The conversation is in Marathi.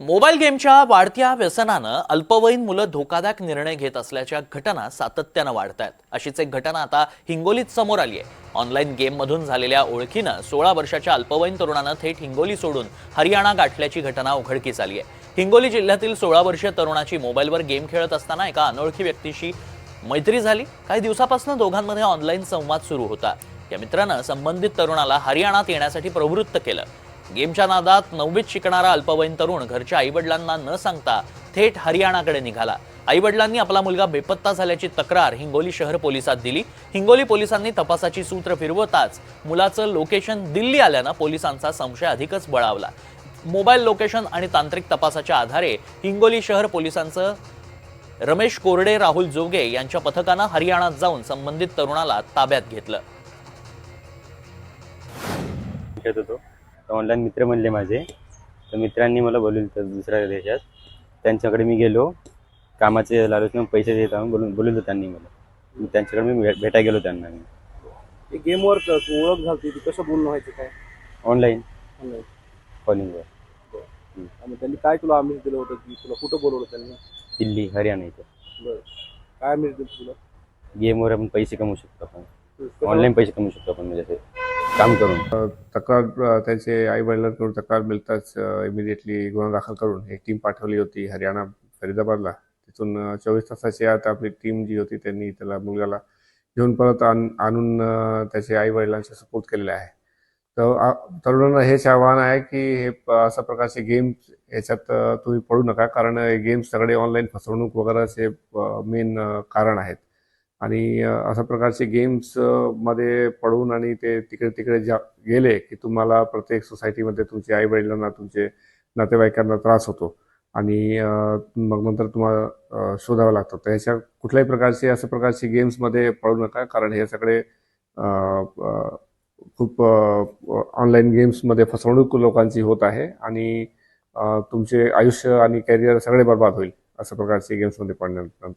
मोबाईल गेमच्या वाढत्या व्यसनानं अल्पवयीन मुलं धोकादायक निर्णय घेत असल्याच्या घटना सातत्यानं वाढत आहेत। अशीच एक घटना आता हिंगोलीत समोर आली आहे। ऑनलाईन गेममधून झालेल्या ओळखीनं 16 वर्षाच्या अल्पवयीन तरुणानं थेट हिंगोली सोडून हरियाणा गाठल्याची घटना उघडकीस आली आहे। हिंगोली जिल्ह्यातील 16 वर्षीय तरुणाची मोबाईलवर गेम खेळत असताना एका अनोळखी व्यक्तीशी मैत्री झाली। काही दिवसापासून दोघांमध्ये ऑनलाईन संवाद सुरू होता। या मित्रानं संबंधित तरुणाला हरियाणात येण्यासाठी प्रवृत्त केलं। गेमच्या नादात 9वीत शिकणारा अल्पवयीन तरुण घरच्या आईवडिलांना न सांगता थेट हरियाणाकडे निघाला। आईवडिलांनी आपला मुलगा बेपत्ता झाल्याची तक्रार हिंगोली शहर पोलिसात दिली। हिंगोली पोलिसांनी तपासाची सूत्र फिरवताच मुलाचं लोकेशन दिल्ली आल्यानं पोलिसांचा संशय अधिकच बळावला। मोबाईल लोकेशन आणि तांत्रिक तपासाच्या आधारे हिंगोली शहर पोलिसांचं रमेश कोरडे, राहुल जोगे यांच्या पथकानं हरियाणात जाऊन संबंधित तरुणाला ताब्यात घेतलं। ऑनलाईन मित्र म्हणले माझे, तर मित्रांनी मला बोलवलं तर दुसऱ्या देशात त्यांच्याकडे मी गेलो। कामाचे लालूच पैसे देत बोलवलं त्यांनी मला, त्यांच्याकडे मी भेटायला गेलो त्यांना। मी गेमवर ओळख झाली ती कसं बोलणं व्हायचं काय? ऑनलाईन ऑनलाईन कॉलिंगवर। आणि त्यांनी काय तुला आमिष दिलं होतं की तुला कुठं बोलवलं त्यांनी? दिल्ली, हरियाणा इथं। बरं, काय आमिष दिलं तुला? गेमवर आपण पैसे कमवू शकतो, आपण ऑनलाईन पैसे कमवू शकतो आपण, म्हणजे काम करून। तक्रार त्यांचे आई वडिलांकडून तक्रार मिळताच इमिडिएटली गुन्हा दाखल करून एक टीम पाठवली होती हरियाणा फरीदाबादला। तिथून 24 तासाच्या आत आपली टीम जी होती त्यांनी त्याला मुलगाला घेऊन परत आणून त्याचे आई वडिलांच्या सुपूर्द केलेले आहे। तर तरुणांना हेच आव्हान आहे की हे अशा प्रकारचे गेम्स याच्यात तुम्ही पडू नका, कारण गेम्स सगळे ऑनलाईन फसवणूक वगैरेचे मेन कारण आहेत। आणि अशा प्रकारचे गेम्स मध्ये पडून आणि ते तिकडे तिकडे गेले की तुम्हाला प्रत्येक सोसायटीमध्ये तुमच्या आई वडिलांना, तुमचे नातेवाईकांना त्रास होतो आणि मग नंतर तुम्हाला शोधावं लागतं। तर ह्याच्या कुठल्याही प्रकारचे अशा प्रकारचे गेम्समध्ये पडू नका, कारण हे सगळे खूप ऑनलाईन गेम्समध्ये फसवणूक लोकांची होत आहे आणि तुमचे आयुष्य आणि कॅरियर सगळे बर्बाद होईल अशा प्रकारचे गेम्समध्ये पडल्यानंतर।